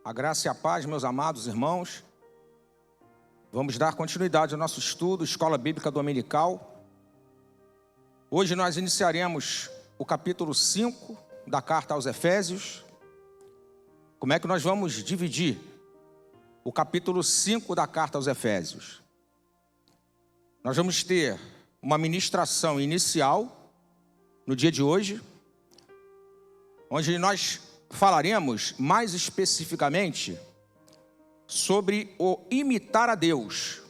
A graça e a paz, meus amados irmãos. Vamos dar continuidade ao nosso estudo, Escola Bíblica Dominical. Hoje nós iniciaremos o capítulo 5 da carta aos Efésios. Como é que nós vamos dividir o capítulo 5 da carta aos Efésios? Nós vamos ter uma ministração inicial no dia de hoje, onde nós falaremos mais especificamente sobre o imitar a Deus.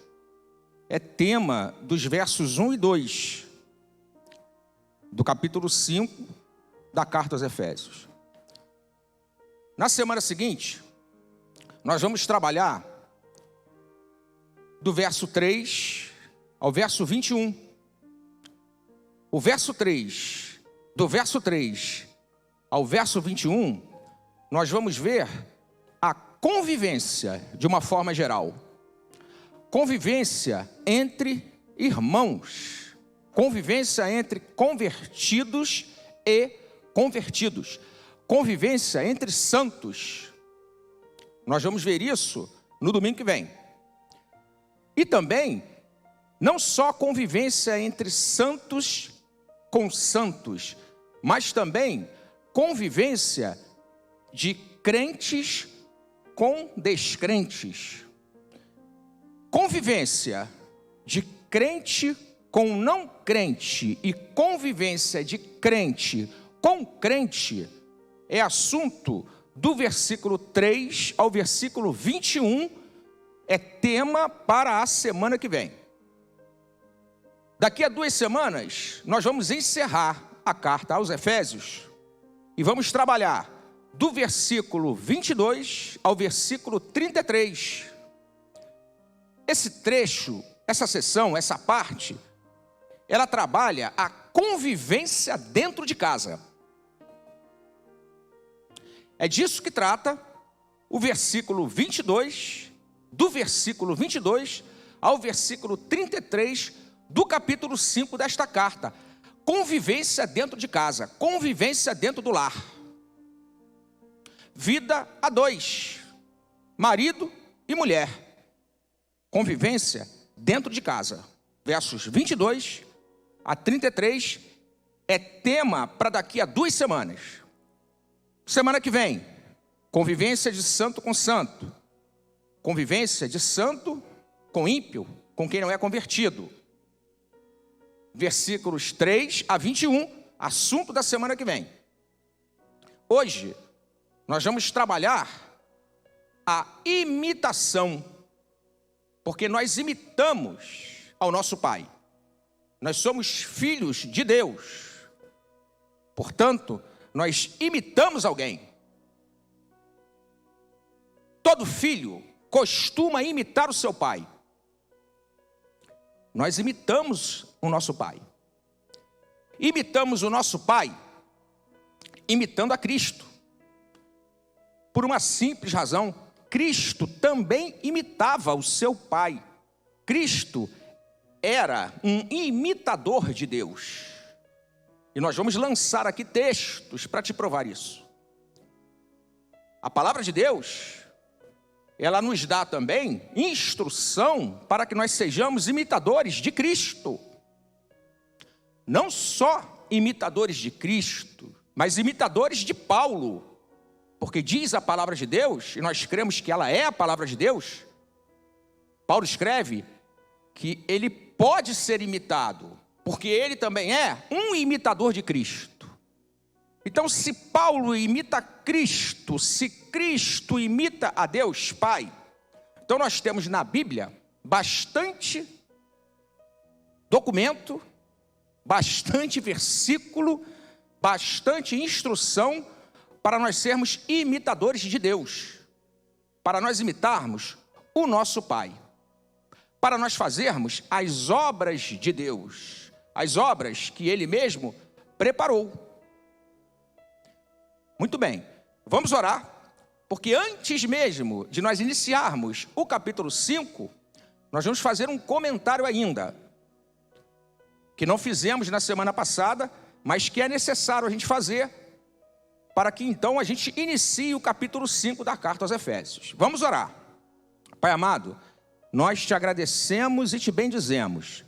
É tema dos versos 1 e 2 do capítulo 5 da carta aos Efésios. Na semana seguinte, nós vamos trabalhar do verso 3 ao verso 21. O verso 3, do verso 3 ao verso 21, nós vamos ver a convivência de uma forma geral. Convivência entre irmãos. Convivência entre convertidos e convertidos. Convivência entre santos. Nós vamos ver isso no domingo que vem. E também, não só convivência entre santos com santos, mas também convivência de crentes com descrentes. Convivência de crente com não crente e convivência de crente com crente é assunto do versículo 3 ao versículo 21, é tema para a semana que vem. Daqui a 2 semanas, nós vamos encerrar a carta aos Efésios e vamos trabalhar do versículo 22 ao versículo 33. Esse trecho, essa seção, essa parte, ela trabalha a convivência dentro de casa. É disso que trata o versículo 22, do versículo 22 ao versículo 33 do capítulo 5 desta carta. Convivência dentro de casa, convivência dentro do lar. Vida a dois, marido e mulher. Convivência dentro de casa. Versos 22 a 33 é tema para daqui a 2 semanas. Semana que vem, convivência de santo com santo. Convivência de santo com ímpio, com quem não é convertido. Versículos 3 a 21, assunto da semana que vem. Hoje, nós vamos trabalhar a imitação, porque nós imitamos ao nosso Pai. Nós somos filhos de Deus. Portanto, nós imitamos alguém. Todo filho costuma imitar o seu pai. Nós imitamos o nosso pai. Imitamos o nosso pai imitando a Cristo. Por uma simples razão, Cristo também imitava o seu pai. Cristo era um imitador de Deus. E nós vamos lançar aqui textos para te provar isso. A palavra de Deus, ela nos dá também instrução para que nós sejamos imitadores de Cristo. Não só imitadores de Cristo, mas imitadores de Paulo. Porque diz a palavra de Deus, e nós cremos que ela é a palavra de Deus. Paulo escreve que ele pode ser imitado, porque ele também é um imitador de Cristo. Então, se Paulo imita Cristo, se Cristo imita a Deus Pai, então nós temos na Bíblia bastante documento, bastante versículo, bastante instrução para nós sermos imitadores de Deus, para nós imitarmos o nosso Pai, para nós fazermos as obras de Deus, as obras que Ele mesmo preparou. Muito bem, vamos orar, porque antes mesmo de nós iniciarmos o capítulo 5, nós vamos fazer um comentário ainda, que não fizemos na semana passada, mas que é necessário a gente fazer, para que então a gente inicie o capítulo 5 da carta aos Efésios. Vamos orar. Pai amado, nós te agradecemos e te bendizemos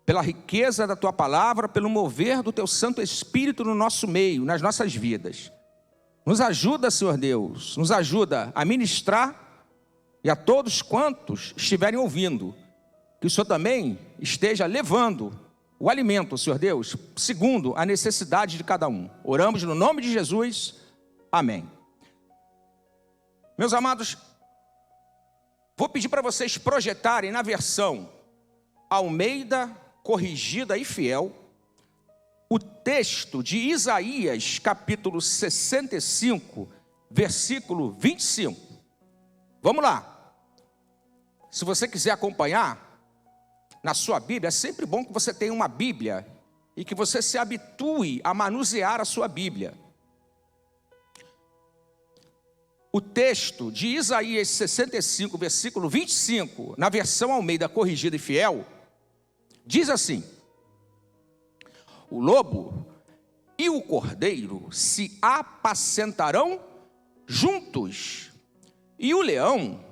pela riqueza da tua palavra, pelo mover do teu Santo Espírito no nosso meio, nas nossas vidas. Nos ajuda, Senhor Deus, nos ajuda a ministrar, e a todos quantos estiverem ouvindo, que o Senhor também esteja levando o alimento, Senhor Deus, segundo a necessidade de cada um. Oramos no nome de Jesus, amém. Meus amados, vou pedir para vocês projetarem na versão Almeida, Corrigida e Fiel, o texto de Isaías, capítulo 65, versículo 25. Vamos lá. Se você quiser acompanhar na sua Bíblia, é sempre bom que você tenha uma Bíblia e que você se habitue a manusear a sua Bíblia. O texto de Isaías 65, versículo 25, na versão Almeida, Corrigida e Fiel, diz assim: o lobo e o cordeiro se apacentarão juntos, e o leão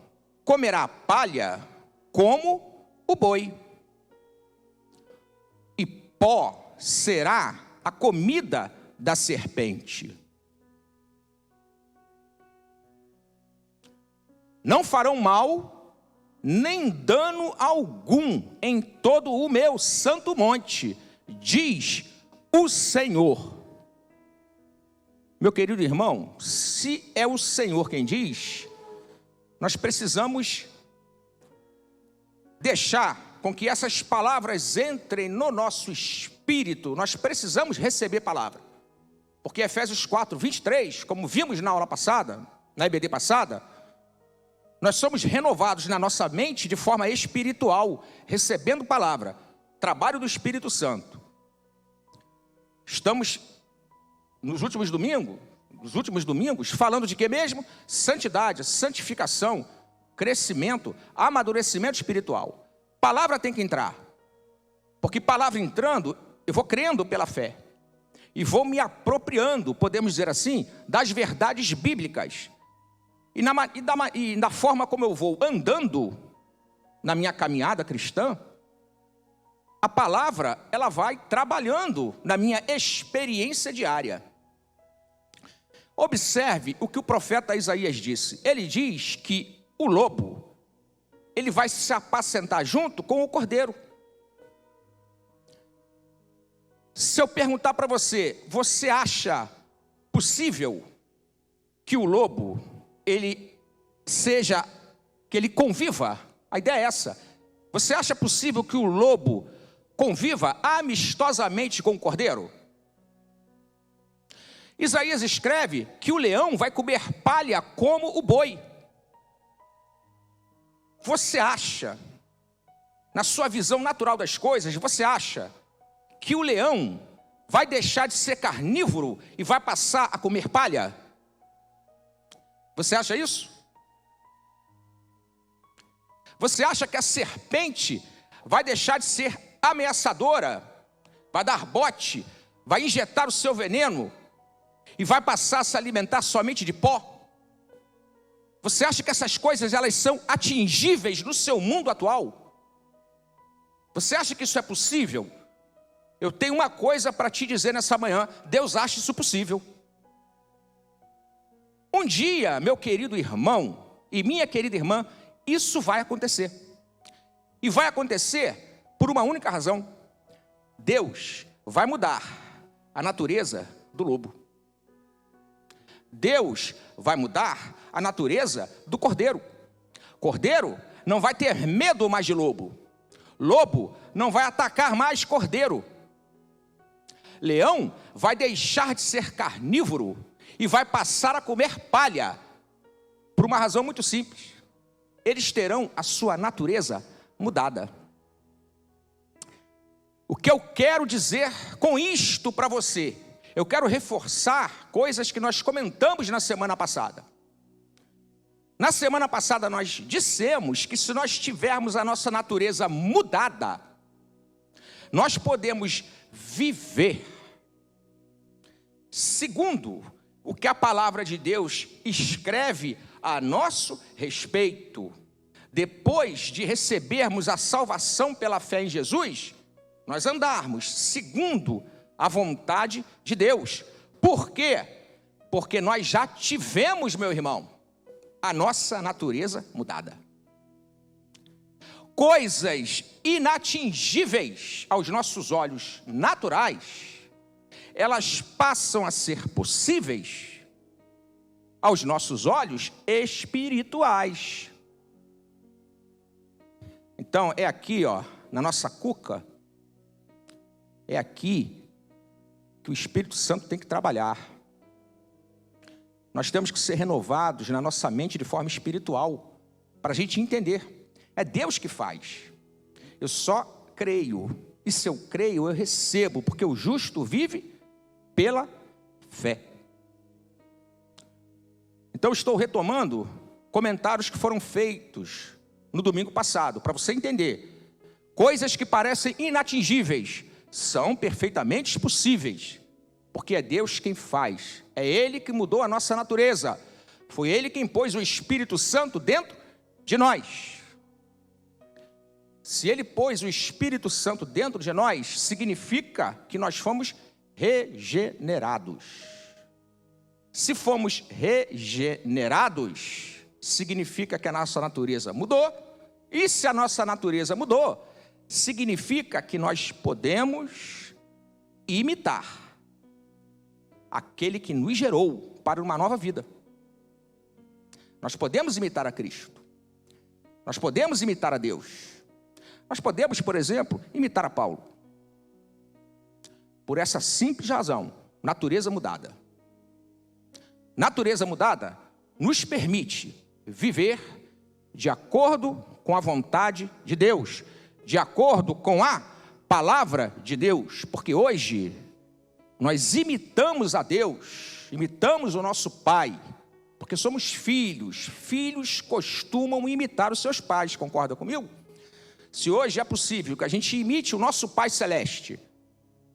comerá palha como o boi, e pó será a comida da serpente. Não farão mal, nem dano algum em todo o meu santo monte, diz o Senhor. Meu querido irmão, se é o Senhor quem diz, nós precisamos deixar com que essas palavras entrem no nosso espírito. Nós precisamos receber palavra, porque Efésios 4, 23, como vimos na aula passada, na EBD passada, nós somos renovados na nossa mente de forma espiritual, recebendo palavra, trabalho do Espírito Santo. Estamos nos últimos domingos, falando de quê mesmo? Santidade, santificação, crescimento, amadurecimento espiritual. Palavra tem que entrar, porque palavra entrando, eu vou crendo pela fé, e vou me apropriando, podemos dizer assim, das verdades bíblicas. E da forma como eu vou andando na minha caminhada cristã, a palavra, ela vai trabalhando na minha experiência diária. Observe o que o profeta Isaías disse. Ele diz que o lobo, ele vai se apacentar junto com o cordeiro. Se eu perguntar para você, você acha possível que o lobo, ele conviva? A ideia é essa. Você acha possível que o lobo conviva amistosamente com o cordeiro? Isaías escreve que o leão vai comer palha como o boi. Você acha, na sua visão natural das coisas, você acha que o leão vai deixar de ser carnívoro e vai passar a comer palha? Você acha isso? Você acha que a serpente vai deixar de ser ameaçadora, vai dar bote, vai injetar o seu veneno e vai passar a se alimentar somente de pó? Você acha que essas coisas, elas são atingíveis no seu mundo atual? Você acha que isso é possível? Eu tenho uma coisa para te dizer nessa manhã: Deus acha isso possível. Um dia, meu querido irmão e minha querida irmã, isso vai acontecer. E vai acontecer por uma única razão: Deus vai mudar a natureza do lobo. Deus vai mudar a natureza do cordeiro. Cordeiro não vai ter medo mais de lobo. Lobo não vai atacar mais cordeiro. Leão vai deixar de ser carnívoro e vai passar a comer palha, por uma razão muito simples: eles terão a sua natureza mudada. O que eu quero dizer com isto para você? Eu quero reforçar coisas que nós comentamos na semana passada. Na semana passada nós dissemos que se nós tivermos a nossa natureza mudada, nós podemos viver segundo o que a palavra de Deus escreve a nosso respeito. Depois de recebermos a salvação pela fé em Jesus, nós andarmos segundo a vontade de Deus. Por quê? Porque nós já tivemos, meu irmão, a nossa natureza mudada. Coisas inatingíveis aos nossos olhos naturais, elas passam a ser possíveis aos nossos olhos espirituais. Então, é aqui, na nossa cuca, é aqui que o Espírito Santo tem que trabalhar. Nós temos que ser renovados na nossa mente de forma espiritual, para a gente entender. É Deus que faz. Eu só creio, e se eu creio, eu recebo, porque o justo vive pela fé. Então, estou retomando comentários que foram feitos no domingo passado, para você entender. Coisas que parecem inatingíveis são perfeitamente possíveis, porque é Deus quem faz. É Ele que mudou a nossa natureza. Foi Ele quem pôs o Espírito Santo dentro de nós. Se Ele pôs o Espírito Santo dentro de nós, significa que nós fomos regenerados. Se fomos regenerados, significa que a nossa natureza mudou. E se a nossa natureza mudou, significa que nós podemos imitar aquele que nos gerou para uma nova vida. Nós podemos imitar a Cristo. Nós podemos imitar a Deus. Nós podemos, por exemplo, imitar a Paulo. Por essa simples razão, natureza mudada. Natureza mudada nos permite viver de acordo com a vontade de Deus, de acordo com a palavra de Deus, porque hoje nós imitamos a Deus, imitamos o nosso Pai, porque somos filhos. Filhos costumam imitar os seus pais, concorda comigo? Se hoje é possível que a gente imite o nosso Pai Celeste,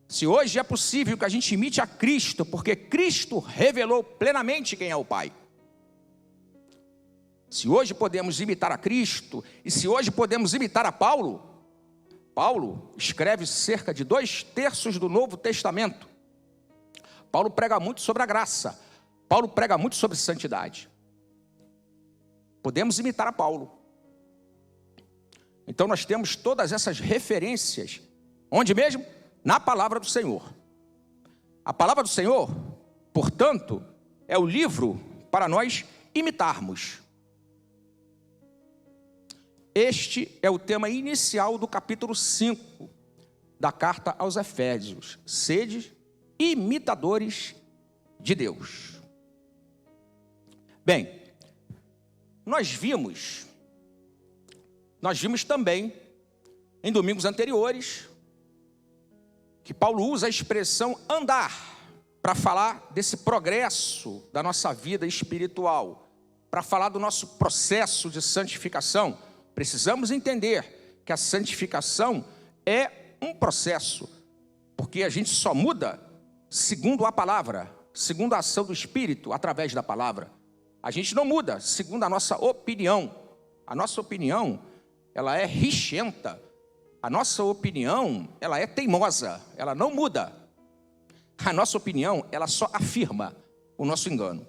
se hoje é possível que a gente imite a Cristo, porque Cristo revelou plenamente quem é o Pai. Se hoje podemos imitar a Cristo, e se hoje podemos imitar a Paulo, Paulo escreve cerca de 2/3 do Novo Testamento. Paulo prega muito sobre a graça. Paulo prega muito sobre santidade. Podemos imitar a Paulo. Então nós temos todas essas referências. Onde mesmo? Na palavra do Senhor. A palavra do Senhor, portanto, é o livro para nós imitarmos. Este é o tema inicial do capítulo 5 da carta aos Efésios. Sede imitadores de Deus. Bem, nós vimos também, em domingos anteriores, que Paulo usa a expressão andar, para falar desse progresso da nossa vida espiritual, para falar do nosso processo de santificação. Precisamos entender que a santificação é um processo, porque a gente só muda segundo a palavra, segundo a ação do Espírito, através da palavra. A gente não muda segundo a nossa opinião. A nossa opinião, ela é rixenta. A nossa opinião, ela é teimosa, ela não muda. A nossa opinião, ela só afirma o nosso engano.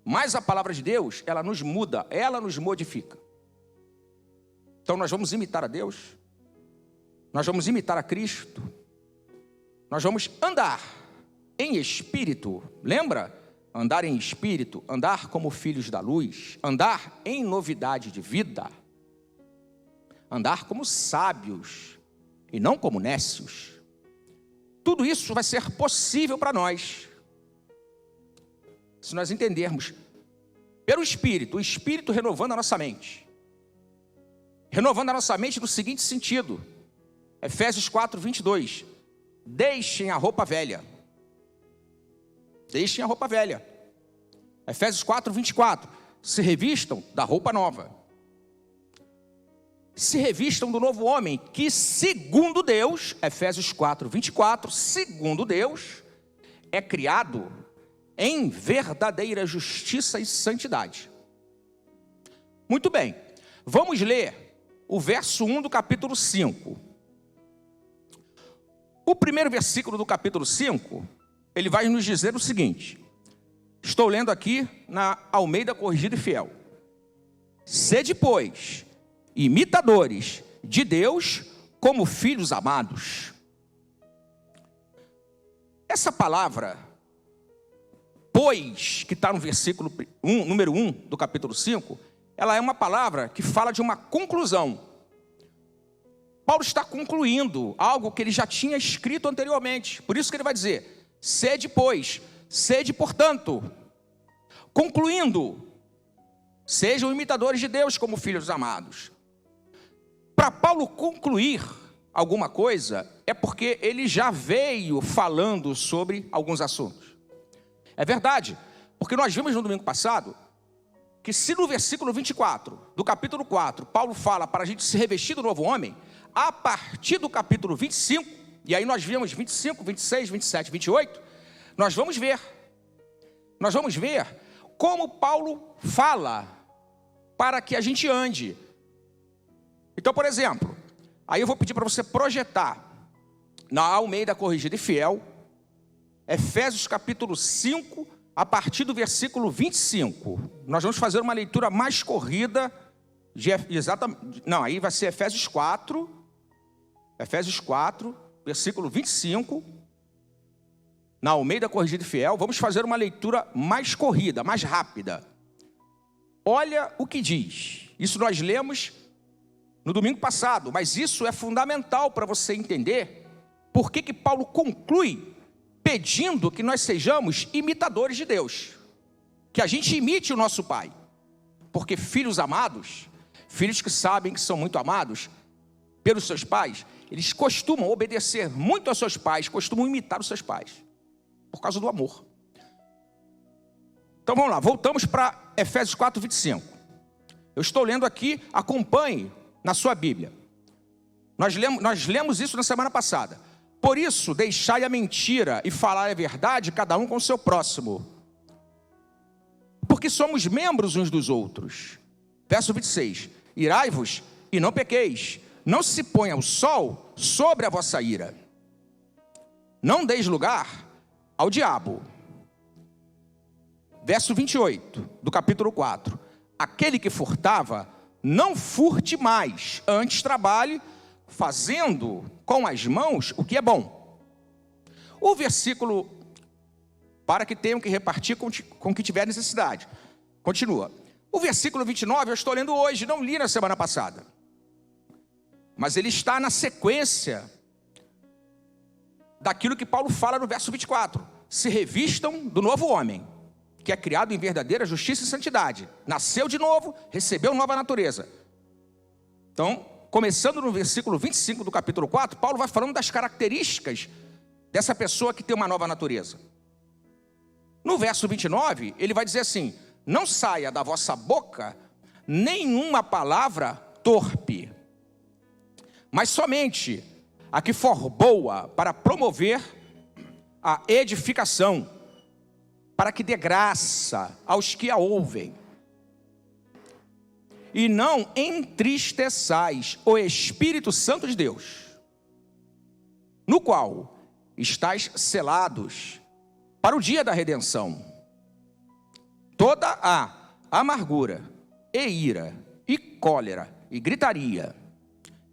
Mas a palavra de Deus, ela nos muda, ela nos modifica. Então nós vamos imitar a Deus, nós vamos imitar a Cristo, nós vamos andar em espírito, lembra? Andar em espírito, andar como filhos da luz, andar em novidade de vida, andar como sábios e não como nécios. Tudo isso vai ser possível para nós, se nós entendermos pelo Espírito, o Espírito renovando a nossa mente. Renovando a nossa mente no seguinte sentido, Efésios 4:22, deixem a roupa velha. Deixem a roupa velha. Efésios 4:24, se revistam da roupa nova. Se revistam do novo homem, que segundo Deus, Efésios 4:24, segundo Deus, é criado em verdadeira justiça e santidade. Muito bem, vamos ler o verso 1 do capítulo 5. O primeiro versículo do capítulo 5, ele vai nos dizer o seguinte, estou lendo aqui na Almeida Corrigida e Fiel. Sede, pois, imitadores de Deus como filhos amados. Essa palavra, pois, que está no versículo número 1 do capítulo 5, ela é uma palavra que fala de uma conclusão. Paulo está concluindo algo que ele já tinha escrito anteriormente. Por isso que ele vai dizer, sede, pois, sede, portanto. Concluindo, sejam imitadores de Deus como filhos amados. Para Paulo concluir alguma coisa, é porque ele já veio falando sobre alguns assuntos. É verdade, porque nós vimos no domingo passado, que se no versículo 24 do capítulo 4, Paulo fala para a gente se revestir do novo homem, a partir do capítulo 25, e aí nós vimos 25, 26, 27, 28, nós vamos ver como Paulo fala para que a gente ande. Então, por exemplo, aí eu vou pedir para você projetar na Almeida Corrigida e Fiel, Efésios capítulo 5, a partir do versículo 25. Nós vamos fazer uma leitura mais corrida, aí vai ser Efésios 4, versículo 25, na Almeida Corrigida e Fiel. Vamos fazer uma leitura mais corrida, mais rápida. Olha o que diz. Isso nós lemos no domingo passado, mas isso é fundamental para você entender por que Paulo conclui pedindo que nós sejamos imitadores de Deus, que a gente imite o nosso Pai, porque filhos amados, filhos que sabem que são muito amados pelos seus pais, eles costumam obedecer muito aos seus pais, costumam imitar os seus pais, por causa do amor. Então vamos lá, voltamos para Efésios 4, 25. Eu estou lendo aqui, acompanhe na sua Bíblia. Nós lemos isso na semana passada. Por isso, deixai a mentira e falar a verdade, cada um com o seu próximo. Porque somos membros uns dos outros. Verso 26. Irai-vos e não pequeis. Não se ponha o sol sobre a vossa ira. Não deis lugar ao diabo. Verso 28 do capítulo 4. Aquele que furtava, não furte mais, antes trabalhe, fazendo com as mãos o que é bom. O versículo, para que tenham que repartir com o que tiver necessidade. Continua. O versículo 29 eu estou lendo hoje, não li na semana passada. Mas ele está na sequência daquilo que Paulo fala no verso 24. Se revistam do novo homem, que é criado em verdadeira justiça e santidade. Nasceu de novo, recebeu nova natureza. Então, começando no versículo 25 do capítulo 4, Paulo vai falando das características dessa pessoa que tem uma nova natureza. No verso 29, ele vai dizer assim: não saia da vossa boca nenhuma palavra torpe, mas somente a que for boa para promover a edificação, para que dê graça aos que a ouvem. E não entristeçais o Espírito Santo de Deus, no qual estáis selados para o dia da redenção. Toda a amargura, e ira, e cólera, e gritaria,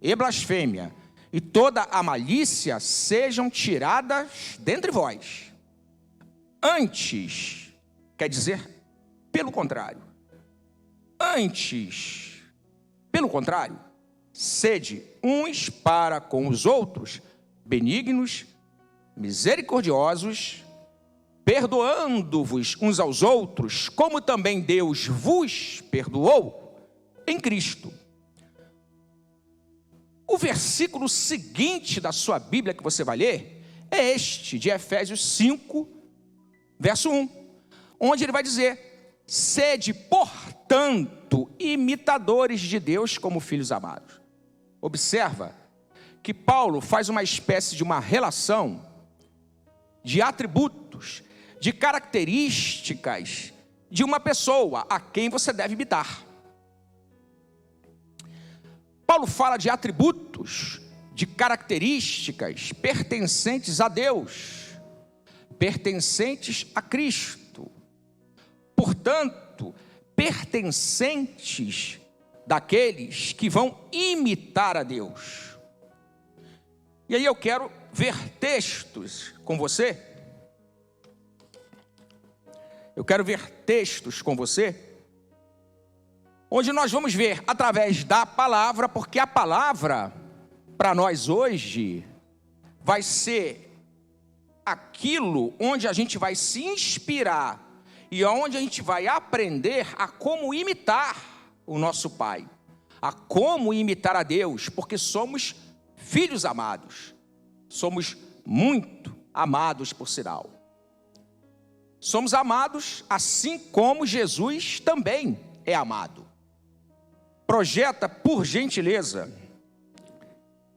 e blasfêmia, e toda a malícia sejam tiradas dentre vós. Antes, quer dizer, pelo contrário. Antes, pelo contrário, sede uns para com os outros, benignos, misericordiosos, perdoando-vos uns aos outros, como também Deus vos perdoou em Cristo. O versículo seguinte da sua Bíblia que você vai ler é este, de Efésios 5, verso 1, onde ele vai dizer: sede, portanto, imitadores de Deus como filhos amados. Observa que Paulo faz uma espécie de uma relação de atributos, de características de uma pessoa a quem você deve imitar. Paulo fala de atributos, de características pertencentes a Deus, pertencentes a Cristo. Portanto, pertencentes daqueles que vão imitar a Deus. E aí eu quero ver textos com você. Eu quero ver textos com você, onde nós vamos ver através da palavra, porque a palavra, para nós hoje, vai ser aquilo onde a gente vai se inspirar e onde a gente vai aprender a como imitar o nosso Pai, a como imitar a Deus, porque somos filhos amados, somos muito amados por sinal. Somos amados assim como Jesus também é amado. Projeta, por gentileza,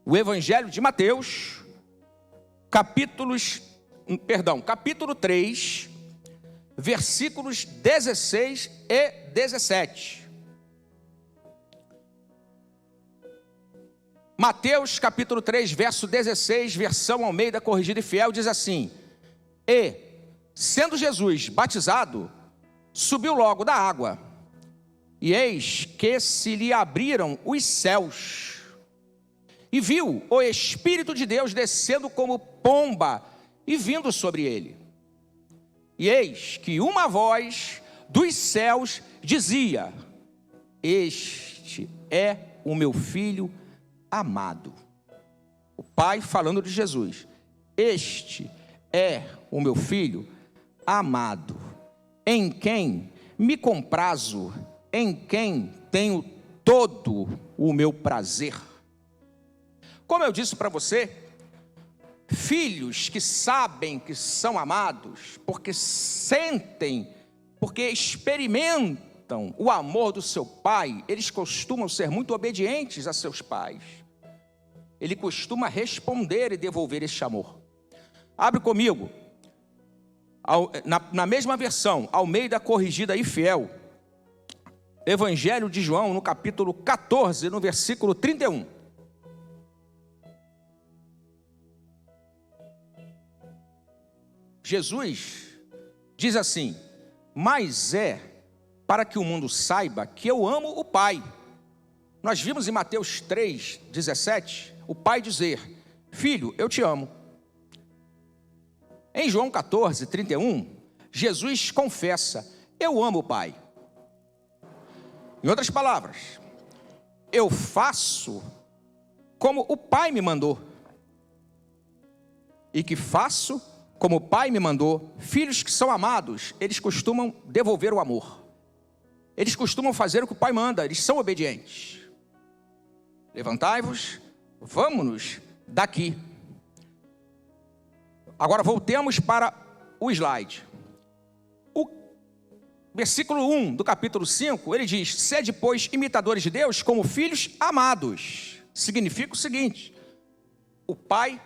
o Evangelho de Mateus, capítulo 3, versículos 16 e 17. Mateus, capítulo 3, verso 16, versão Almeida Corrigida e Fiel, diz assim: E, sendo Jesus batizado, subiu logo da água, e eis que se lhe abriram os céus, e viu o Espírito de Deus descendo como pomba e vindo sobre ele. E eis que uma voz dos céus dizia: Este é o meu filho amado. O Pai falando de Jesus: Este é o meu filho amado, em quem me comprazo, em quem tenho todo o meu prazer. Como eu disse para você, filhos que sabem que são amados, porque sentem, porque experimentam o amor do seu pai, eles costumam ser muito obedientes a seus pais. Ele costuma responder e devolver esse amor. Abre comigo, na mesma versão, Almeida Corrigida e Fiel, Evangelho de João, no capítulo 14, no versículo 31. Jesus diz assim: Mas é para que o mundo saiba que eu amo o Pai. Nós vimos em Mateus 3, 17, o Pai dizer: Filho, eu te amo. Em João 14, 31, Jesus confessa: Eu amo o Pai. Em outras palavras, eu faço como o Pai me mandou. E que faço como o Pai me mandou. Filhos que são amados, eles costumam devolver o amor. Eles costumam fazer o que o Pai manda, eles são obedientes. Levantai-vos, vamos-nos daqui. Agora voltemos para o slide. O versículo 1 do capítulo 5, ele diz: Sede, pois, imitadores de Deus como filhos amados. Significa o seguinte: o Pai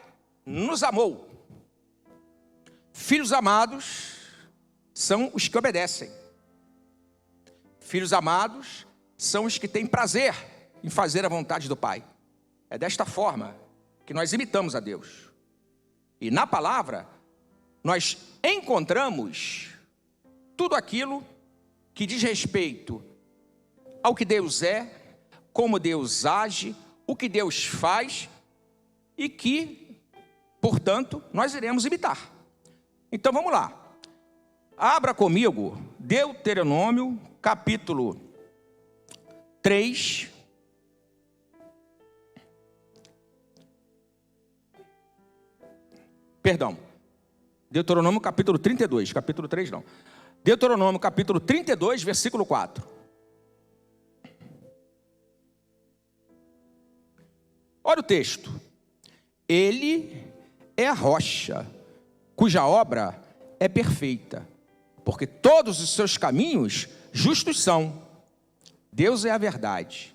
nos amou. Filhos amados são os que obedecem. Filhos amados são os que têm prazer em fazer a vontade do Pai. É desta forma que nós imitamos a Deus. E na palavra, nós encontramos tudo aquilo que diz respeito ao que Deus é, como Deus age, o que Deus faz e que, portanto, nós iremos imitar. Então vamos lá. Abra comigo Deuteronômio, capítulo 3. Perdão. Deuteronômio, capítulo 32. Capítulo 3 não. Deuteronômio, capítulo 32, versículo 4. Olha o texto. Ele é a rocha, cuja obra é perfeita, porque todos os seus caminhos justos são. Deus é a verdade,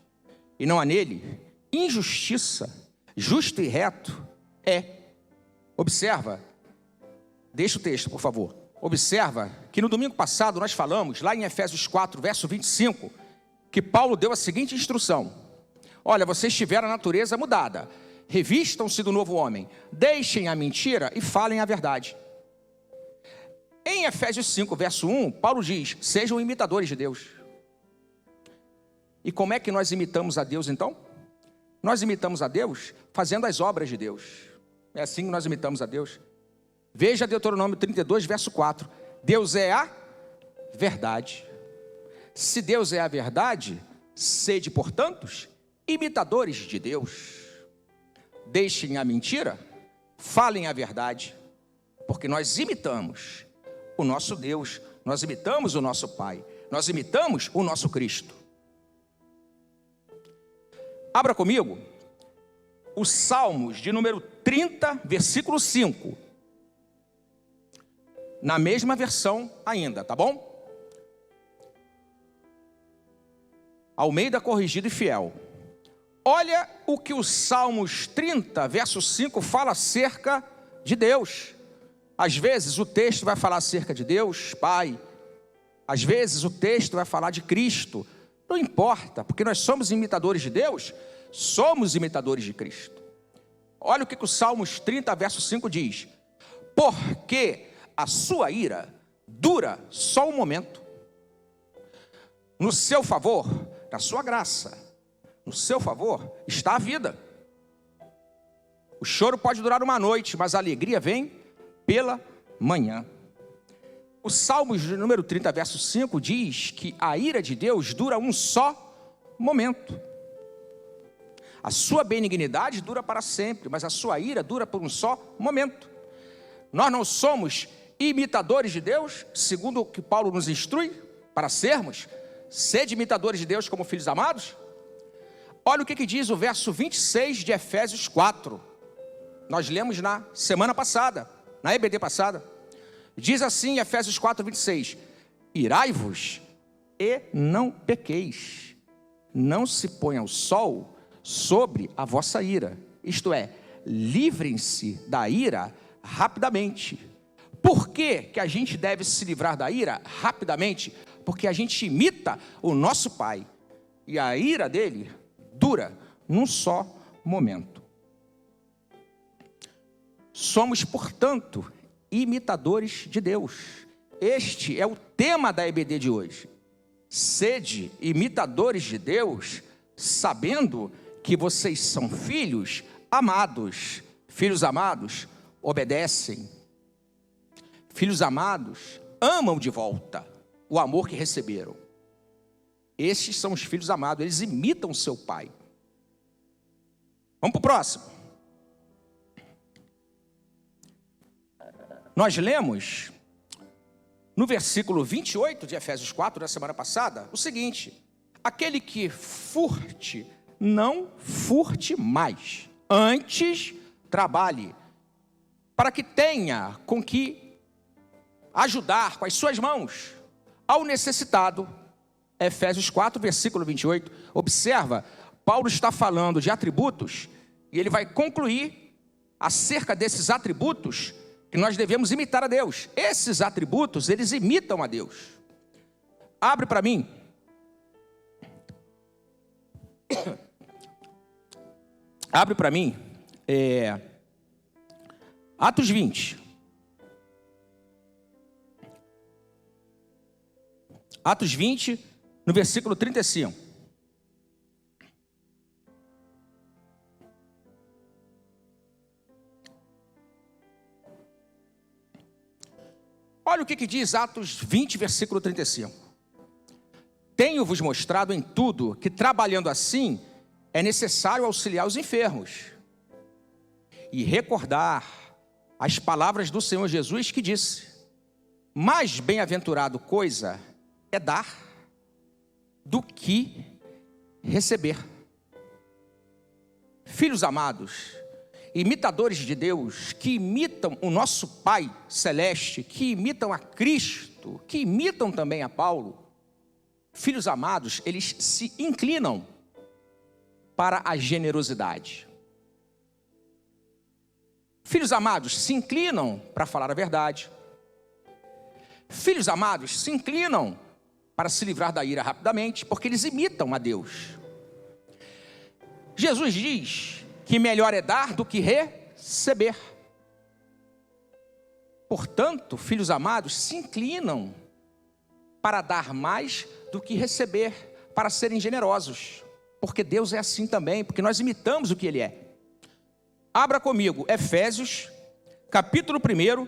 e não há nele injustiça. Justo e reto é. Observa, deixa o texto, por favor. Observa que no domingo passado nós falamos, lá em Efésios 4, verso 25, que Paulo deu a seguinte instrução: olha, vocês tiveram a natureza mudada, revistam-se do novo homem, deixem a mentira e falem a verdade. Em Efésios 5, verso 1, Paulo diz: sejam imitadores de Deus. E como é que nós imitamos a Deus então? Nós imitamos a Deus fazendo as obras de Deus. É assim que nós imitamos a Deus. Veja Deuteronômio 32, verso 4. Deus é a verdade. Se Deus é a verdade, sede, portanto, imitadores de Deus. Deixem a mentira, falem a verdade, porque nós imitamos o nosso Deus, nós imitamos o nosso Pai, nós imitamos o nosso Cristo. Abra comigo os Salmos de número 30, versículo 5. Na mesma versão ainda, tá bom? Almeida Corrigido e Fiel. Olha o que o Salmos 30, verso 5 fala acerca de Deus. Às vezes o texto vai falar acerca de Deus, Pai. Às vezes o texto vai falar de Cristo. Não importa, porque nós somos imitadores de Deus, somos imitadores de Cristo. Olha o que o Salmos 30, verso 5 diz: porque a sua ira dura só um momento. No seu favor, na sua graça, no seu favor está a vida. O choro pode durar uma noite, mas a alegria vem pela manhã. O Salmos de número 30, verso 5 diz que a ira de Deus dura um só momento. A sua benignidade dura para sempre, mas a sua ira dura por um só momento. Nós não somos imitadores de Deus, segundo o que Paulo nos instrui para sermos. Sede imitadores de Deus como filhos amados. Olha o que diz o verso 26 de Efésios 4. Nós lemos na semana passada, na EBD passada. Diz assim, Efésios 4, 26. Irai-vos e não pequeis. Não se ponha o sol sobre a vossa ira. Isto é, livrem-se da ira rapidamente. Por que a gente deve se livrar da ira rapidamente? Porque a gente imita o nosso Pai. E a ira dele dura num só momento. Somos, portanto, imitadores de Deus. Este é o tema da EBD de hoje. Sede imitadores de Deus, sabendo que vocês são filhos amados. Filhos amados obedecem. Filhos amados amam de volta o amor que receberam. Estes são os filhos amados, eles imitam seu pai. Vamos para o próximo. Nós lemos no versículo 28 de Efésios 4, da semana passada, o seguinte: aquele que furte, não furte mais, antes trabalhe, para que tenha com que ajudar com as suas mãos ao necessitado. Efésios 4, versículo 28. Observa, Paulo está falando de atributos e ele vai concluir acerca desses atributos que nós devemos imitar a Deus. Esses atributos, eles imitam a Deus. Abre para mim. Abre para mim. Atos 20. Atos 20, no versículo 35. Olha o que diz Atos 20, versículo 35. Tenho-vos mostrado em tudo que, trabalhando assim, é necessário auxiliar os enfermos e recordar as palavras do Senhor Jesus, que disse: mais bem-aventurado coisa é dar do que receber. Filhos amados, imitadores de Deus, que imitam o nosso Pai Celeste, que imitam a Cristo, que imitam também a Paulo. Filhos amados, eles se inclinam para a generosidade. Filhos amados, se inclinam para falar a verdade. Filhos amados, se inclinam para se livrar da ira rapidamente, porque eles imitam a Deus. Jesus diz que melhor é dar do que receber. Portanto, filhos amados, se inclinam para dar mais do que receber, para serem generosos, porque Deus é assim também, porque nós imitamos o que Ele é. Abra comigo, Efésios, capítulo 1,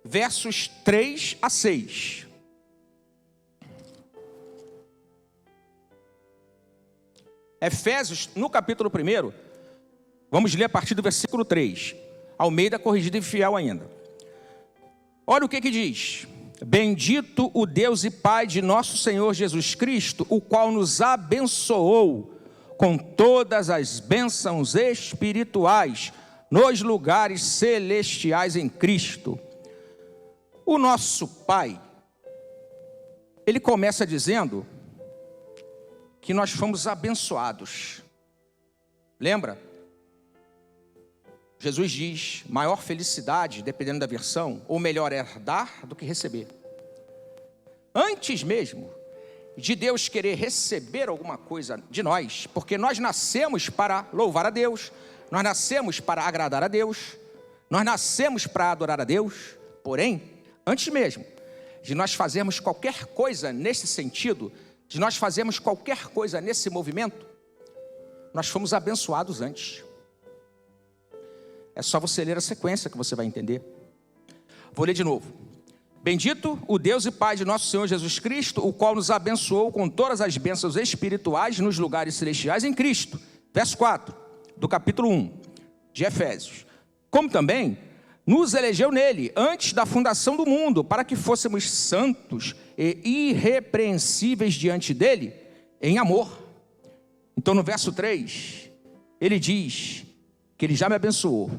versos 3 a 6. Efésios, no capítulo 1, vamos ler a partir do versículo 3. Almeida, corrigida e fiel ainda. Olha o que diz: bendito o Deus e Pai de nosso Senhor Jesus Cristo, o qual nos abençoou com todas as bênçãos espirituais nos lugares celestiais em Cristo. O nosso Pai, ele começa dizendo que nós fomos abençoados. Lembra? Jesus diz, maior felicidade, dependendo da versão, ou melhor é dar do que receber. Antes mesmo de Deus querer receber alguma coisa de nós, porque nós nascemos para louvar a Deus, nós nascemos para agradar a Deus, nós nascemos para adorar a Deus, porém, antes mesmo de nós fazermos qualquer coisa nesse sentido, de nós fazermos qualquer coisa nesse movimento, nós fomos abençoados antes. É só você ler a sequência que você vai entender. Vou ler de novo. Bendito o Deus e Pai de nosso Senhor Jesus Cristo, o qual nos abençoou com todas as bênçãos espirituais nos lugares celestiais em Cristo. Verso 4, do capítulo 1 de Efésios. Como também nos elegeu nele, antes da fundação do mundo, para que fôssemos santos e irrepreensíveis diante dele, em amor. Então no verso 3, ele diz que ele já me abençoou.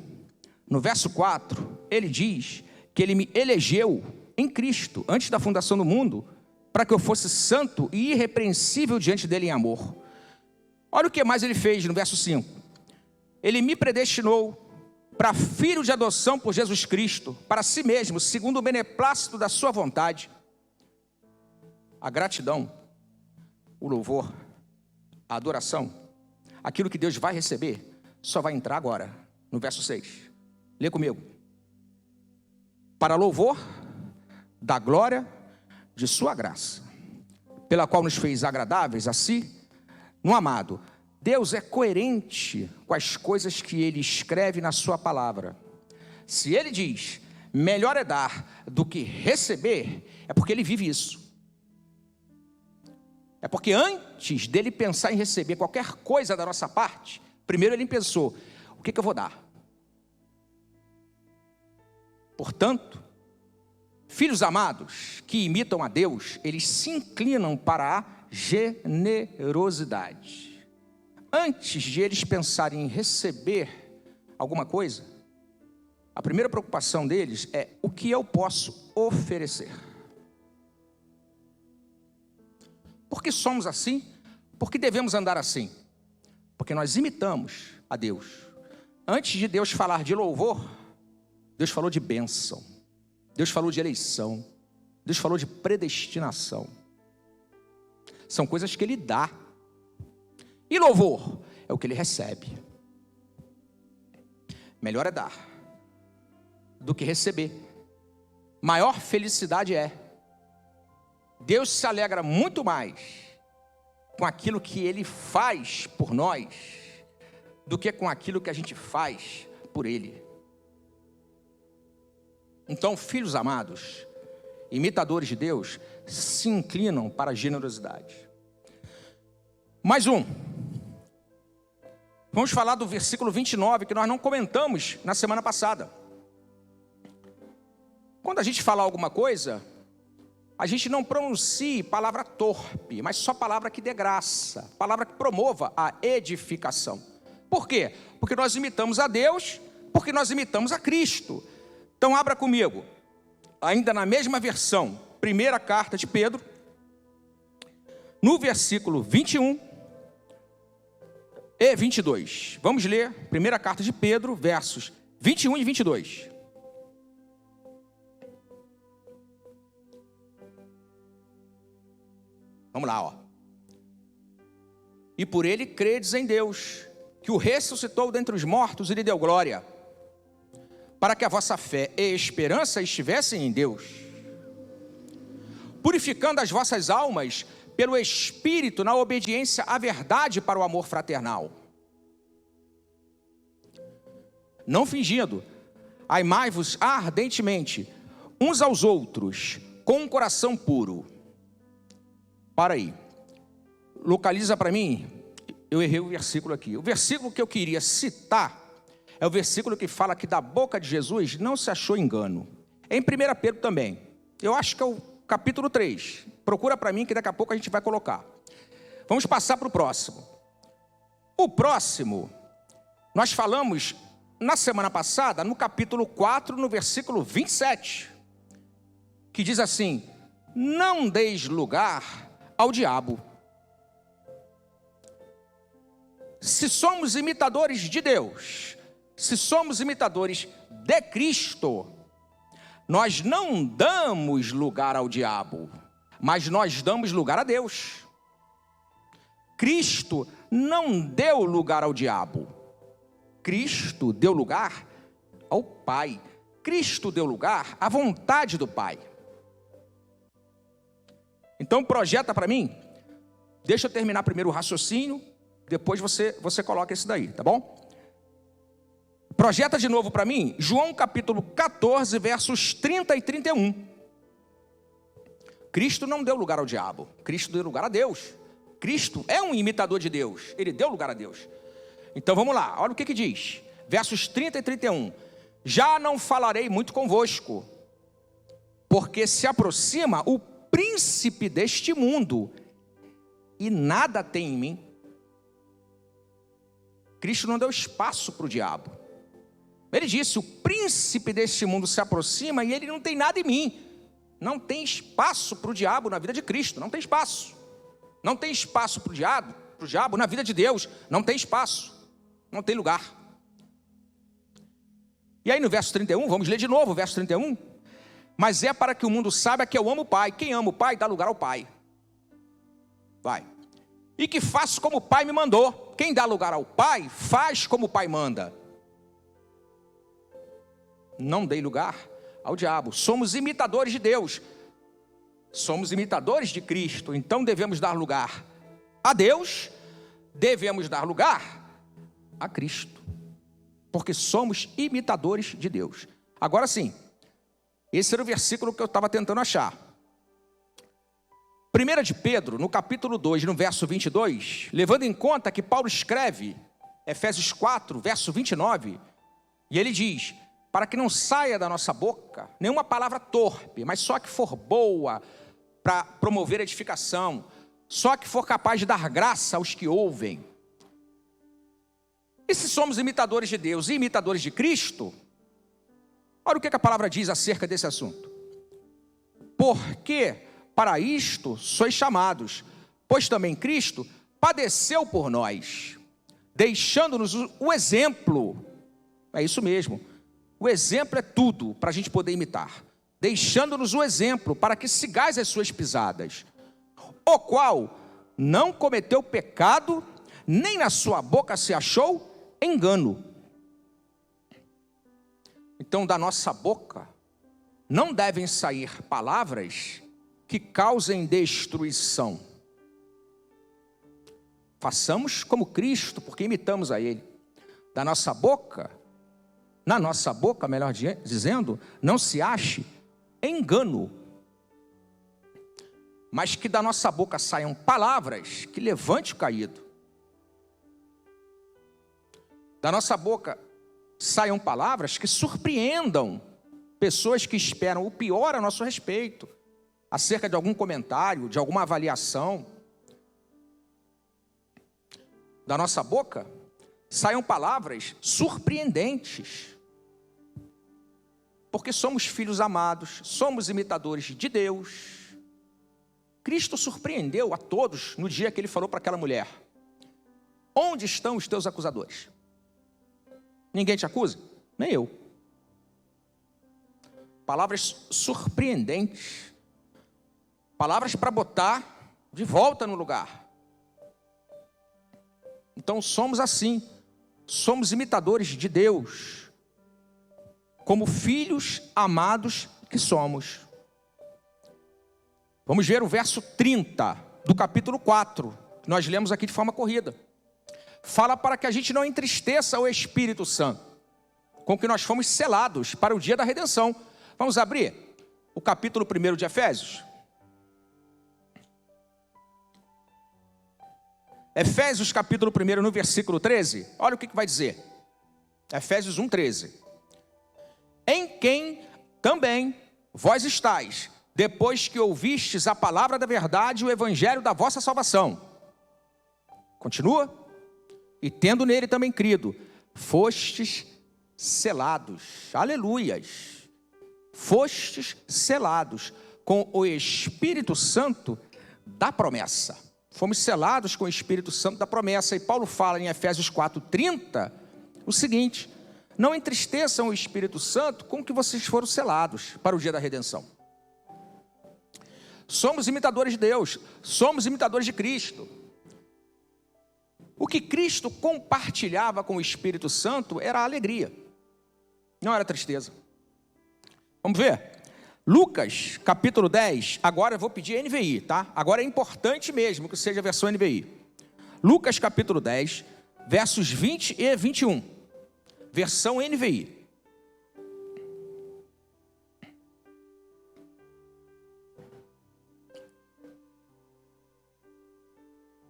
No verso 4, ele diz que ele me elegeu em Cristo, antes da fundação do mundo, para que eu fosse santo e irrepreensível diante dele em amor. Olha o que mais ele fez no verso 5. Ele me predestinou para filho de adoção por Jesus Cristo, para si mesmo, segundo o beneplácito da sua vontade. A gratidão, o louvor, a adoração, aquilo que Deus vai receber, só vai entrar agora, no verso 6. Lê comigo. Para louvor da glória de sua graça, pela qual nos fez agradáveis a si, no amado. Deus é coerente com as coisas que Ele escreve na sua palavra. Se Ele diz, melhor é dar do que receber, é porque Ele vive isso. É porque antes dele pensar em receber qualquer coisa da nossa parte, primeiro Ele pensou, o que eu vou dar? Portanto, filhos amados que imitam a Deus, eles se inclinam para a generosidade. Antes de eles pensarem em receber alguma coisa, a primeira preocupação deles é o que eu posso oferecer. Por que somos assim? Por que devemos andar assim? Porque nós imitamos a Deus. Antes de Deus falar de louvor, Deus falou de bênção, Deus falou de eleição, Deus falou de predestinação. São coisas que Ele dá. E louvor é o que Ele recebe. Melhor é dar do que receber. Maior felicidade é. Deus se alegra muito mais com aquilo que Ele faz por nós do que com aquilo que a gente faz por Ele. Então, filhos amados, imitadores de Deus, se inclinam para a generosidade. Mais um. Vamos falar do versículo 29, que nós não comentamos na semana passada. Quando a gente fala alguma coisa, a gente não pronuncia palavra torpe, mas só palavra que dê graça, palavra que promova a edificação. Por quê? Porque nós imitamos a Deus, porque nós imitamos a Cristo. Então abra comigo, ainda na mesma versão, primeira carta de Pedro, no versículo 21 e 22. Vamos ler primeira carta de Pedro, versos 21 e 22. Vamos lá, ó. E por ele credes em Deus, que o ressuscitou dentre os mortos e lhe deu glória, para que a vossa fé e esperança estivessem em Deus, purificando as vossas almas pelo Espírito na obediência à verdade para o amor fraternal. Não fingindo, amai-vos ardentemente uns aos outros, com um coração puro. Para aí. Localiza para mim, eu errei o versículo aqui. O versículo que eu queria citar é o versículo que fala que da boca de Jesus não se achou engano. É em 1 Pedro também. Eu acho que é o capítulo 3. Procura para mim que daqui a pouco a gente vai colocar. Vamos passar para o próximo. O próximo, nós falamos na semana passada, no capítulo 4, no versículo 27, que diz assim: não deis lugar ao diabo. Se somos imitadores de Deus, se somos imitadores de Cristo, nós não damos lugar ao diabo, mas nós damos lugar a Deus. Cristo não deu lugar ao diabo. Cristo deu lugar ao Pai. Cristo deu lugar à vontade do Pai. Então projeta para mim, deixa eu terminar primeiro o raciocínio, depois você coloca esse daí, tá bom? Projeta de novo para mim, João capítulo 14, versos 30 e 31. Cristo não deu lugar ao diabo, Cristo deu lugar a Deus. Cristo é um imitador de Deus, ele deu lugar a Deus. Então vamos lá, olha o que diz, versos 30 e 31. Já não falarei muito convosco, porque se aproxima o príncipe deste mundo, e nada tem em mim. Cristo não deu espaço para o diabo. Ele disse, o príncipe deste mundo se aproxima e ele não tem nada em mim. Não tem espaço para o diabo na vida de Cristo, não tem espaço. Não tem espaço para o diabo na vida de Deus, não tem espaço, não tem lugar. E aí no verso 31, vamos ler de novo o verso 31. Mas é para que o mundo saiba que eu amo o Pai. Quem ama o Pai dá lugar ao Pai. Vai. E que faço como o Pai me mandou. Quem dá lugar ao Pai, faz como o Pai manda. Não dei lugar ao diabo. Somos imitadores de Deus. Somos imitadores de Cristo. Então devemos dar lugar a Deus. Devemos dar lugar a Cristo. Porque somos imitadores de Deus. Agora sim, esse era o versículo que eu estava tentando achar. 1 de Pedro, no capítulo 2, no verso 22, levando em conta que Paulo escreve, Efésios 4, verso 29, e ele diz, para que não saia da nossa boca nenhuma palavra torpe, mas só que for boa para promover edificação, só que for capaz de dar graça aos que ouvem. E se somos imitadores de Deus e imitadores de Cristo, olha o que a palavra diz acerca desse assunto. Porque para isto sois chamados, pois também Cristo padeceu por nós, deixando-nos o exemplo. É isso mesmo, o exemplo é tudo para a gente poder imitar. Deixando-nos o exemplo para que sigais as suas pisadas, o qual não cometeu pecado, nem na sua boca se achou engano. Então da nossa boca não devem sair palavras que causem destruição. Façamos como Cristo, porque imitamos a Ele. Da nossa boca, na nossa boca, melhor dizendo, não se ache engano. Mas que da nossa boca saiam palavras que levante o caído. Da nossa boca saiam palavras que surpreendam pessoas que esperam o pior a nosso respeito, acerca de algum comentário, de alguma avaliação. Da nossa boca saiam palavras surpreendentes, porque somos filhos amados, somos imitadores de Deus. Cristo surpreendeu a todos no dia que ele falou para aquela mulher: onde estão os teus acusadores? Ninguém te acusa? Nem eu. Palavras surpreendentes, palavras para botar de volta no lugar. Então somos assim, somos imitadores de Deus, como filhos amados que somos. Vamos ver o verso 30 do capítulo 4, que nós lemos aqui de forma corrida. Fala para que a gente não entristeça o Espírito Santo, com que nós fomos selados para o dia da redenção. Vamos abrir o capítulo 1 de Efésios. Efésios capítulo 1, no versículo 13, olha o que vai dizer. Efésios 1, 13. Em quem também vós estáis, depois que ouvistes a palavra da verdade, o evangelho da vossa salvação. Continua. E tendo nele também crido, fostes selados. Aleluias. Fostes selados com o Espírito Santo da promessa. Fomos selados com o Espírito Santo da promessa. E Paulo fala em Efésios 4:30 o seguinte: não entristeçam o Espírito Santo com que vocês foram selados para o dia da redenção. Somos imitadores de Deus, somos imitadores de Cristo. O que Cristo compartilhava com o Espírito Santo era a alegria, não era tristeza. Vamos ver? Lucas, capítulo 10, agora eu vou pedir NVI, tá? Agora é importante mesmo que seja a versão NVI. Lucas, capítulo 10, versos 20 e 21. Versão NVI.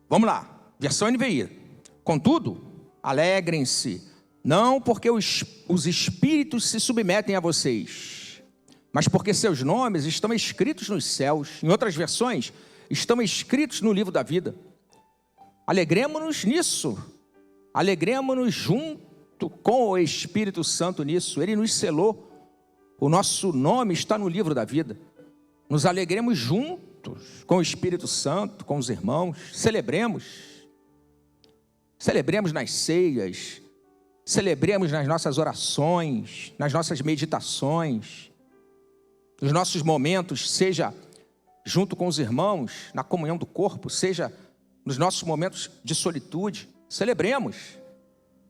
Vamos lá, versão NVI. Contudo, alegrem-se, não porque os espíritos se submetem a vocês, mas porque seus nomes estão escritos nos céus. Em outras versões, estão escritos no livro da vida. Alegremos-nos nisso. Alegremos-nos junto com o Espírito Santo nisso. Ele nos selou. O nosso nome está no livro da vida. Nos alegremos juntos com o Espírito Santo, com os irmãos. Celebremos. Celebremos nas ceias. Celebremos nas nossas orações, nas nossas meditações, nos nossos momentos, seja junto com os irmãos, na comunhão do corpo, seja nos nossos momentos de solitude. Celebremos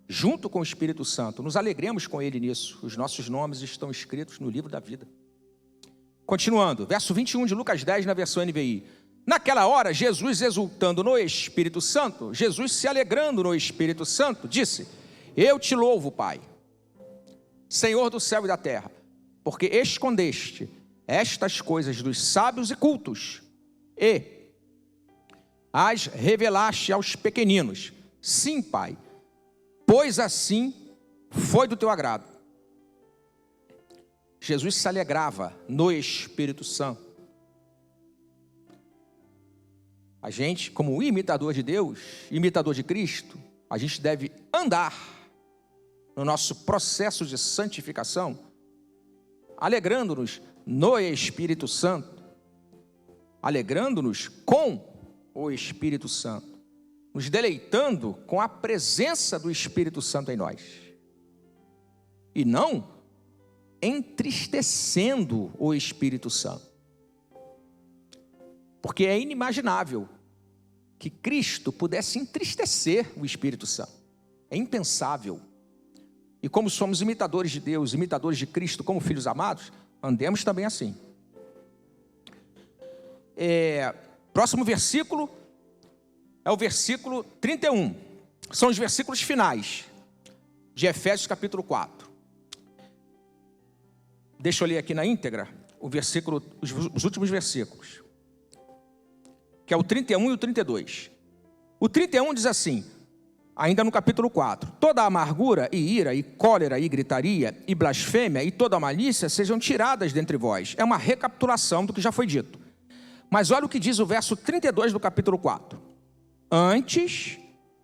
junto com o Espírito Santo, nos alegremos com Ele nisso. Os nossos nomes estão escritos no livro da vida. Continuando, verso 21 de Lucas 10, na versão NVI. Naquela hora, Jesus exultando no Espírito Santo, Jesus se alegrando no Espírito Santo, disse: eu te louvo, Pai, Senhor do céu e da terra, porque escondeste estas coisas dos sábios e cultos e as revelaste aos pequeninos. Sim, Pai, pois assim foi do teu agrado. Jesus se alegrava no Espírito Santo. A gente, como imitador de Deus, imitador de Cristo, a gente deve andar no nosso processo de santificação, alegrando-nos no Espírito Santo, alegrando-nos com o Espírito Santo, nos deleitando com a presença do Espírito Santo em nós, e não entristecendo o Espírito Santo, porque é inimaginável que Cristo pudesse entristecer o Espírito Santo, é impensável. E como somos imitadores de Deus, imitadores de Cristo, como filhos amados, andemos também assim. Próximo versículo é o versículo 31. São os versículos finais de Efésios capítulo 4. Deixa eu ler aqui na íntegra os últimos versículos, que é o 31 e o 32. O 31 diz assim, ainda no capítulo 4: toda amargura e ira e cólera e gritaria e blasfêmia e toda malícia sejam tiradas dentre vós. É uma recapitulação do que já foi dito. Mas olha o que diz o verso 32 do capítulo 4. Antes,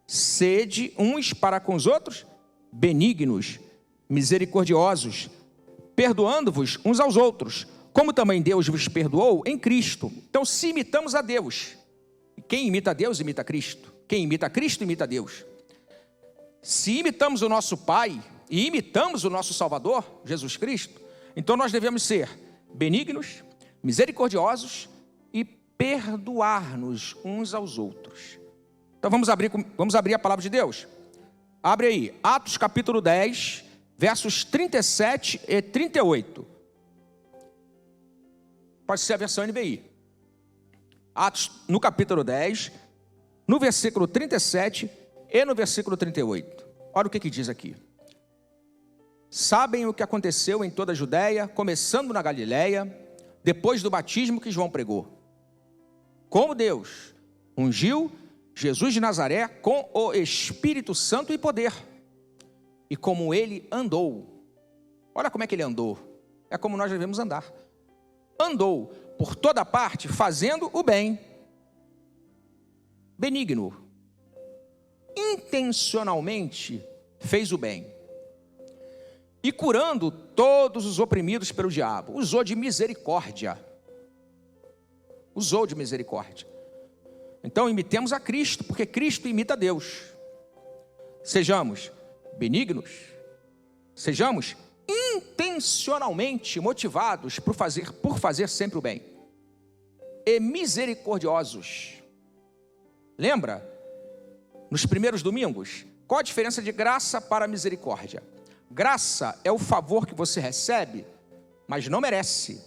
sede uns para com os outros benignos, misericordiosos, perdoando-vos uns aos outros, como também Deus vos perdoou em Cristo. Então, se imitamos a Deus, quem imita Deus, imita Cristo. Quem imita Cristo, imita Deus. Se imitamos o nosso Pai e imitamos o nosso Salvador, Jesus Cristo, então nós devemos ser benignos, misericordiosos e perdoar-nos uns aos outros. Então vamos abrir a palavra de Deus. Abre aí, Atos capítulo 10, versos 37 e 38. Pode ser a versão NVI. Atos no capítulo 10, no versículo 37 e no versículo 38. Olha o que diz aqui. Sabem o que aconteceu em toda a Judéia, começando na Galiléia, depois do batismo que João pregou. Como Deus ungiu Jesus de Nazaré com o Espírito Santo e poder, e como ele andou. Olha como é que ele andou. É como nós devemos andar. Andou por toda parte fazendo o bem, benigno, intencionalmente fez o bem, e curando todos os oprimidos pelo diabo. Usou de misericórdia. Usou de misericórdia. Então imitemos a Cristo, porque Cristo imita Deus. Sejamos benignos, sejamos intencionalmente motivados por fazer sempre o bem, e misericordiosos. Lembra? Nos primeiros domingos, qual a diferença de graça para misericórdia? Graça é o favor que você recebe, mas não merece.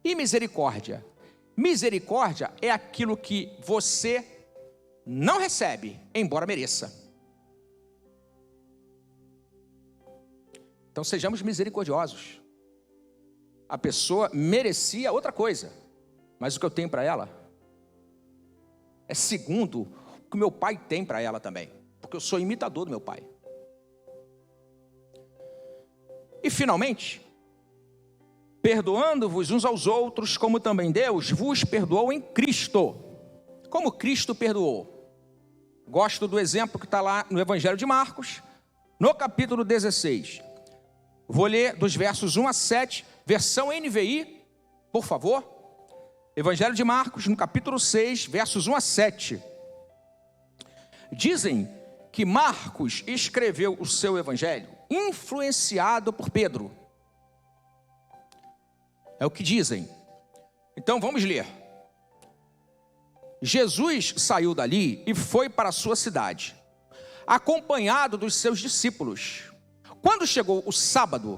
E misericórdia? Misericórdia é aquilo que você não recebe, embora mereça. Então sejamos misericordiosos. A pessoa merecia outra coisa, mas o que eu tenho para ela é segundo o que meu pai tem para ela também, porque eu sou imitador do meu pai. E finalmente, perdoando-vos uns aos outros, como também Deus vos perdoou em Cristo. Como Cristo perdoou? Gosto do exemplo que está lá no Evangelho de Marcos, no capítulo 16. Vou ler dos versos 1 a 7, versão NVI, por favor. Evangelho de Marcos, no capítulo 6, versos 1 a 7. Dizem que Marcos escreveu o seu evangelho influenciado por Pedro. É o que dizem. Então vamos ler. Jesus saiu dali e foi para a sua cidade, acompanhado dos seus discípulos. Quando chegou o sábado,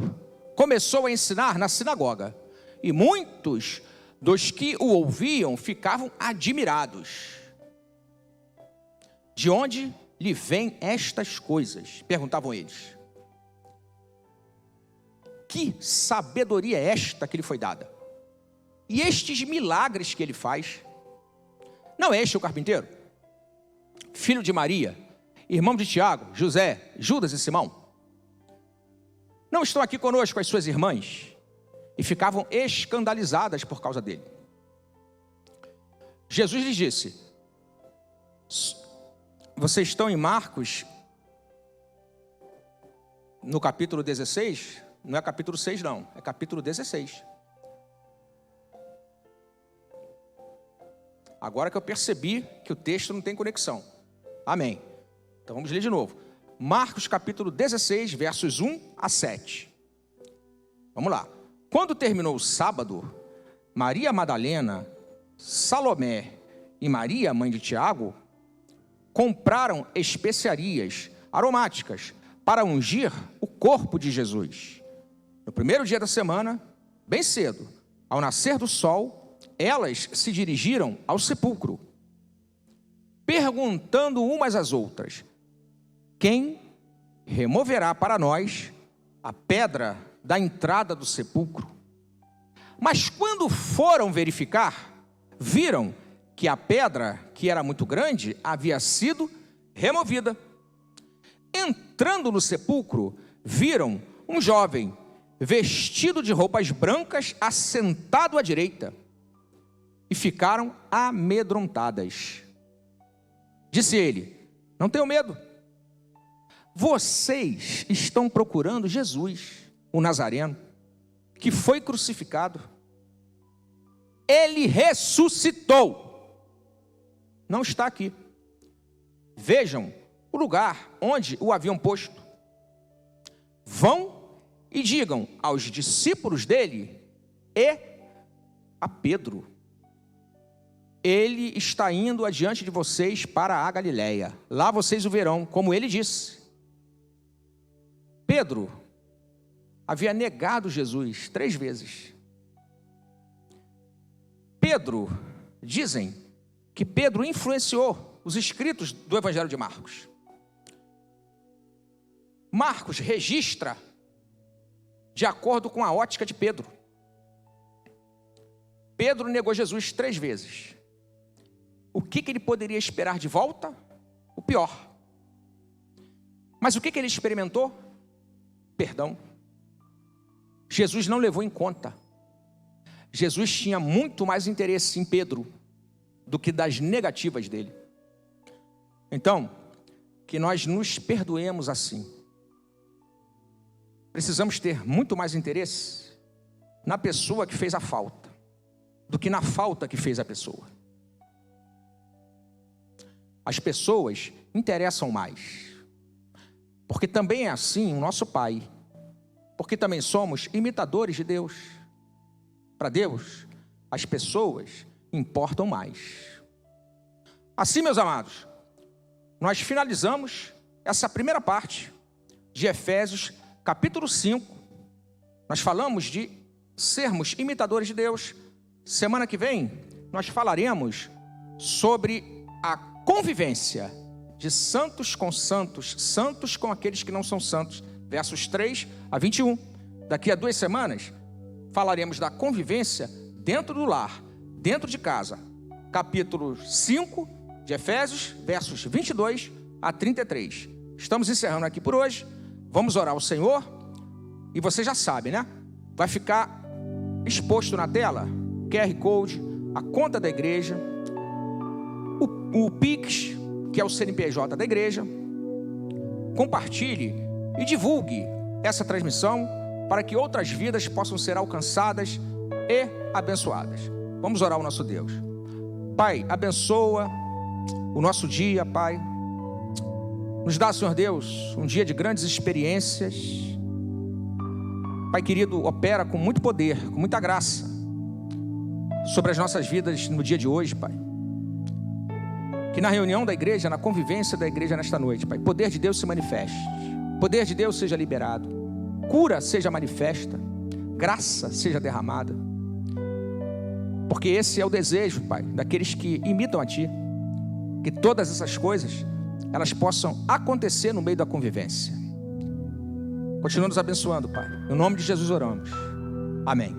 começou a ensinar na sinagoga, e muitos dos que o ouviam ficavam admirados. De onde lhe vêm estas coisas? Perguntavam eles. Que sabedoria é esta que lhe foi dada? E estes milagres que ele faz? Não é este o carpinteiro? Filho de Maria, irmão de Tiago, José, Judas e Simão? Não estão aqui conosco as suas irmãs? E ficavam escandalizadas por causa dele. Jesus lhes disse: vocês estão em Marcos, no capítulo 16? Não é capítulo 6 não, é capítulo 16. Agora que eu percebi que o texto não tem conexão. Amém. Então vamos ler de novo. Marcos capítulo 16, versos 1 a 7. Vamos lá. Quando terminou o sábado, Maria Madalena, Salomé e Maria, mãe de Tiago, compraram especiarias aromáticas para ungir o corpo de Jesus. No primeiro dia da semana, bem cedo, ao nascer do sol, elas se dirigiram ao sepulcro, perguntando umas às outras: quem removerá para nós a pedra da entrada do sepulcro? Mas quando foram verificar, viram que a pedra, que era muito grande, havia sido removida. Entrando no sepulcro, viram um jovem vestido de roupas brancas, assentado à direita, e ficaram amedrontadas. Disse ele: não tenham medo. Vocês estão procurando Jesus, o Nazareno, que foi crucificado. Ele ressuscitou. Não está aqui. Vejam o lugar onde o haviam posto. Vão e digam aos discípulos dele e a Pedro: ele está indo adiante de vocês para a Galileia. Lá vocês o verão, como ele disse. Pedro havia negado Jesus 3 vezes. Pedro, dizem que Pedro influenciou os escritos do Evangelho de Marcos. Marcos registra de acordo com a ótica de Pedro. Pedro negou Jesus 3 vezes. O que ele poderia esperar de volta? O pior. Mas o que ele experimentou? Perdão. Jesus não levou em conta. Jesus tinha muito mais interesse em Pedro do que das negativas dele. Então, que nós nos perdoemos assim. Precisamos ter muito mais interesse na pessoa que fez a falta do que na falta que fez a pessoa. As pessoas interessam mais, porque também é assim o nosso Pai, porque também somos imitadores de Deus. Para Deus, as pessoas importam mais. Assim, meus amados, nós finalizamos essa primeira parte de Efésios, capítulo 5. Nós falamos de sermos imitadores de Deus. Semana que vem, nós falaremos sobre a convivência de santos com santos, santos com aqueles que não são santos, versos 3 a 21. Daqui a 2 semanas, falaremos da convivência dentro do lar, dentro de casa. Capítulo 5 de Efésios, versos 22 a 33. Estamos encerrando aqui por hoje. Vamos orar ao Senhor. E você já sabe, né? Vai ficar exposto na tela QR Code, a conta da igreja, o Pix, que é o CNPJ da igreja. Compartilhe e divulgue essa transmissão para que outras vidas possam ser alcançadas e abençoadas. Vamos orar ao nosso Deus. Pai, abençoa o nosso dia, Pai. Nos dá, Senhor Deus, um dia de grandes experiências. Pai querido, opera com muito poder, com muita graça sobre as nossas vidas no dia de hoje, Pai. Que na reunião da igreja, na convivência da igreja nesta noite, Pai, poder de Deus se manifeste, poder de Deus seja liberado, cura seja manifesta, graça seja derramada, porque esse é o desejo, Pai, daqueles que imitam a Ti, que todas essas coisas, elas possam acontecer no meio da convivência. Continua nos abençoando, Pai. No nome de Jesus oramos. Amém.